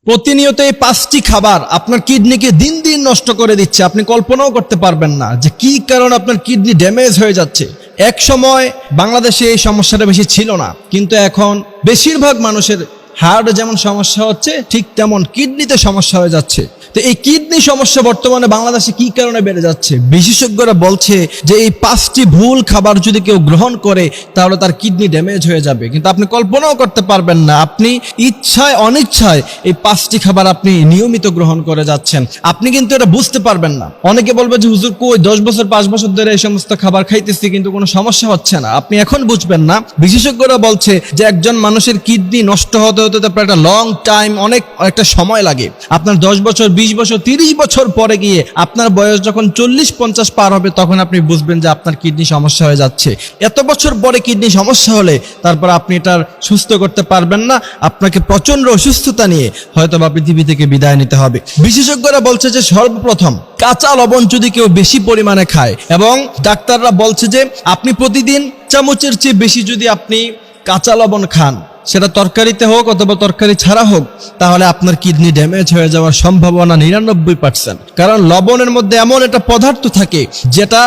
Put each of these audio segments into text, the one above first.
প্রতিনিয়ত এই 5টি খাবার আপনার কিডনিকে দিন দিন নষ্ট করে দিচ্ছে। আপনি কল্পনাও করতে পারবেন না যে কি কারণে আপনার কিডনি ড্যামেজ হয়ে যাচ্ছে। এক সময় বাংলাদেশে এই সমস্যাটা বেশি ছিল না, কিন্তু এখন বেশিরভাগ মানুষের হার্টে যেমন সমস্যা হচ্ছে, ঠিক তেমন কিডনিতে সমস্যা হয়ে যাচ্ছে। তো এই কিডনি সমস্যা বর্তমানে বাংলাদেশে কি কারণে বেড়ে যাচ্ছে? বিশেষজ্ঞরা বলছে যে এই 5টি ভুল খাবার যদি কেউ গ্রহণ করে তাহলে তার কিডনি ড্যামেজ হয়ে যাবে। কিন্তু আপনি কল্পনাও করতে পারবেন না, আপনি ইচ্ছায় অনিচ্ছায় এই 5টি খাবার আপনি নিয়মিত গ্রহণ করে যাচ্ছেন। আপনি কিন্তু এটা বুঝতে পারবেন না। অনেকে বলবে যে হুজুর কই 10 বছর 5 বছর ধরে এই সমস্ত খাবার খাইতেছি কিন্তু কোনো সমস্যা হচ্ছে না। আপনি এখন বুঝবেন না। বিশেষজ্ঞরা বলছে যে একজন মানুষের কিডনি নষ্ট হতে হতে তারপর একটা লং টাইম, অনেক একটা সময় লাগে। আপনার 10 বছর 20 বছর 30 বছর পরে গিয়ে আপনার বয়স যখন 40-50 পার হবে তখন আপনি বুঝবেন যে আপনার কিডনি সমস্যা হয়ে যাচ্ছে। এত বছর পরে কিডনি সমস্যা হলে তারপর আপনি এটার সুস্থ করতে পারবেন না। আপনাকে প্রচন্ড অসুস্থতা নিয়ে হয়তো বা পৃথিবী থেকে বিদায় নিতে হবে। বিশেষজ্ঞরা বলছে যে সর্বপ্রথম কাঁচা লবণ যদি কেউ বেশি পরিমাণে খায়, এবং ডাক্তাররা বলছে যে আপনি প্রতিদিন চামচের চেয়ে বেশি যদি আপনি কাঁচা লবণ খান, সেটা তরকারিতে হোক অথবা তরকারি ছাড়া হোক, তাহলে আপনার কিডনি ড্যামেজ হয়ে যাওয়ার সম্ভাবনা 99%। কারণ লবণের মধ্যে এমন একটা পদার্থ থাকে যেটা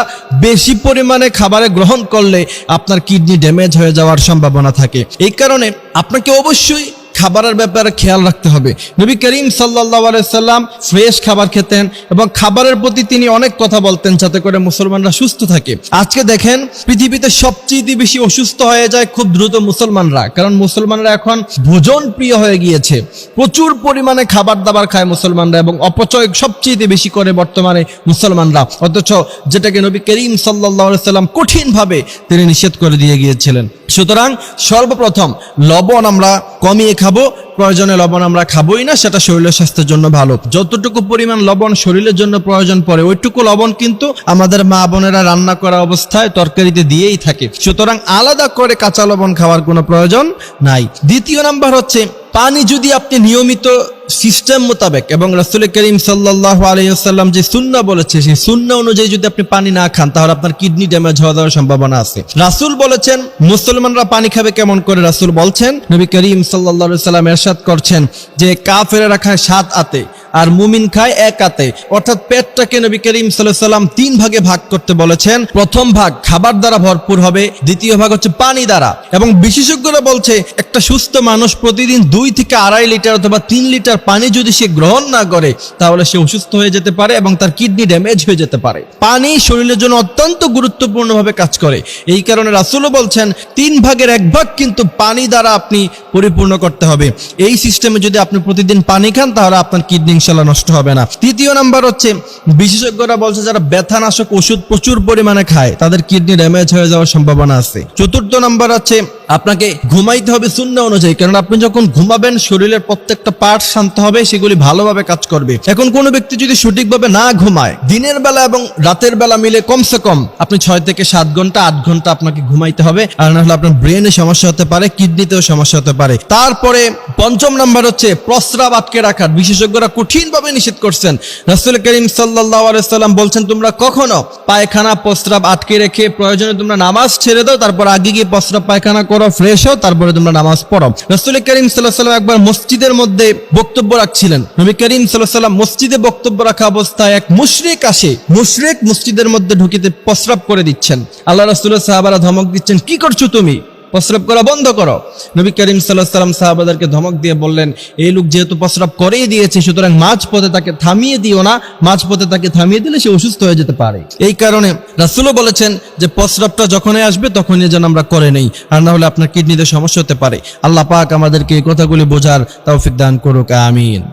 বেশি পরিমাণে খাবারে গ্রহণ করলে আপনার কিডনি ড্যামেজ হয়ে যাওয়ার সম্ভাবনা থাকে। এই কারণে আপনাকে অবশ্যই খাবারের ব্যাপারে খেয়াল রাখতে হবে। নবী করিম সাল্লাল্লাহু আলাইহি সাল্লাম ফ্রেশ খাবার খেতেন এবং খাবারের প্রতি তিনি অনেক কথা বলতেন যাতে করে মুসলমানরা সুস্থ থাকে। আজকে দেখেন পৃথিবীতে সবচেয়ে বেশি অসুস্থ হয়ে যায় খুব দ্রুত মুসলমানরা, কারণ মুসলমানরা এখন ভোজন প্রিয় হয়ে গিয়েছে। প্রচুর পরিমাণে খাবার দাবার খায় মুসলমানরা এবং অপচয় সবচেয়ে বেশি করে বর্তমানে মুসলমানরা, অথচ যেটাকে নবী করিম সাল্লাল্লাহু আলাইহি সাল্লাম কঠিনভাবে তিনি নিষেধ করে দিয়ে গিয়েছিলেন। সুতরাং সর্বপ্রথম লবণ আমরা কমিয়ে খাবো, প্রয়োজনে লবণ আমরা খাবোই না, সেটা শরীরের স্বাস্থ্যের জন্য ভালো। যতটুকু পরিমাণ লবণ শরীরের জন্য প্রয়োজন পড়ে ওইটুকু লবণ কিন্তু আমাদের মা বোনেরা রান্না করা অবস্থায় তরকারিতে দিয়েই থাকে। সুতরাং আলাদা করে কাঁচা লবণ খাওয়ার কোনো প্রয়োজন নাই। দ্বিতীয় নাম্বার হচ্ছে পানি যদি আপনি নিয়মিত সিস্টেম মোতাবেক এবং রাসূল করিম সাল্লাল্লাহু আলাইহি ওয়াসাল্লাম যে সুন্নাহ বলেছে সেই সুন্নাহ অনুযায়ী যদি আপনি পানি না খান তাহলে আপনার কিডনি ড্যামেজ হওয়ার সম্ভাবনা আছে। রাসূল বলেছেন মুসলমানরা পানি খাবে কেমন করে? রাসূল বলছেন, নবী করিম সাল্লাল্লাহু আলাইহি ওয়াসাল্লাম ইরশাদ করছেন যে কাফেররা খায় 7 আতে আর মুমিন খায় 1 আতে। অর্থাৎ পেটটাকে নবী করিম সাল্লাল্লাহু আলাইহি ওয়াসাল্লাম 3 ভাগে ভাগ করতে বলেছেন। প্রথম ভাগ খাবার দ্বারা ভরপুর হবে, দ্বিতীয় ভাগ হচ্ছে পানি দ্বারা। এবং বিশেষজ্ঞরা বলছে একটা সুস্থ মানুষ প্রতিদিন 2 থেকে 2.5 লিটার অথবা 3 লিটার পানি যদি সে গ্রহণ না করে তাহলে সে অসুস্থ হয়ে যেতে পারে এবং তার কিডনি ড্যামেজ হয়ে যেতে পারে। পানি শরীরের জন্য অত্যন্ত গুরুত্বপূর্ণভাবে কাজ করে। এই কারণে রাসূলও বলছেন 3 ভাগের 1 ভাগ কিন্তু পানি দ্বারা আপনি পরিপূর্ণ করতে হবে। এই সিস্টেমে যদি আপনি প্রতিদিন পানি খান তাহলে আপনার কিডনি ইনশাআল্লাহ নষ্ট হবে না। তৃতীয় নাম্বার হচ্ছে বিশেষজ্ঞরা বলছে যারা ব্যথানাশক ওষুধ প্রচুর পরিমাণে খায় তাদের কিডনি ড্যামেজ হয়ে যাওয়ার সম্ভাবনা আছে। চতুর্থ নাম্বার হচ্ছে আপনাকে ঘুমাইতে হবে সুন্নাহ অনুযায়ী, কারণ আপনি যখন ঘুমাবেন শরীরের প্রত্যেকটা পার্ট শান্ত হবে, সেগুলি ভালোভাবে কাজ করবে। এখন কোনো ব্যক্তি যদি সঠিকভাবে না ঘুমায়, দিনের বেলা এবং রাতের বেলা মিলে কমসে কম আপনি 6 থেকে 7 ঘন্টা 8 ঘন্টা আপনাকে ঘুমাইতে হবে, আর না হলে আপনার ব্রেনে সমস্যা হতে পারে, কিডনিতেও সমস্যা হতে পারে। তারপরে পঞ্চম নাম্বার হচ্ছে প্রস্রাব আটকে রাখার। বিশেষজ্ঞরা কঠিনভাবে নিষেধ করছেন। রাসূল করিম সাল্লাল্লাহু আলাইহি সাল্লাম বলছেন তোমরা কখনো পায়খানা প্রস্রাব আটকে রেখে প্রয়োজনে তোমরা নামাজ ছেড়ে দাও, তারপর আগে গিয়ে প্রস্রাব পায়খানা করো, ফ্রেশ হও, তারপরে তোমরা নামাজ পড়ো। রাসূল করিম সাল্লাল্লাহু আলাইহি সাল্লাম একবার মসজিদের মধ্যে বক্তব্য রাখছিলেন। নবী করিম সাল্লাল্লাহু আলাইহি সাল্লাম মসজিদে বক্তব্য রাখা অবস্থায় এক মুশরিক আসে। মুশরিক মসজিদের মধ্যে ঢুকিতে প্রস্রাব করে দিচ্ছেন। আল্লাহ রাসূলের সাহাবারা ধমক দিচ্ছেন, কি করছো তুমি? প্রস্রাব করা বন্ধ করো। নবী করিম সাল্লাল্লাহু আলাইহি সাল্লাম সাহাবাদেরকে ধমক দিয়ে বললেন, এই লোক যেহেতু প্রস্রাব করেই দিয়েছে সুতরাং মাঝপথে তাকে থামিয়ে দিও না, মাঝপথে তাকে থামিয়ে দিলে সে অসুস্থ হয়ে যেতে পারে। এই কারণে রাসূলও বলেছেন যে প্রস্রাবটা যখনই আসবে তখনই যেন আমরা করে নেই, আর না হলে আপনার কিডনিতে সমস্যা হতে পারে। আল্লাহ পাক আমাদেরকে এই কথাগুলি বোঝার তৌফিক দান করুক, আমিন।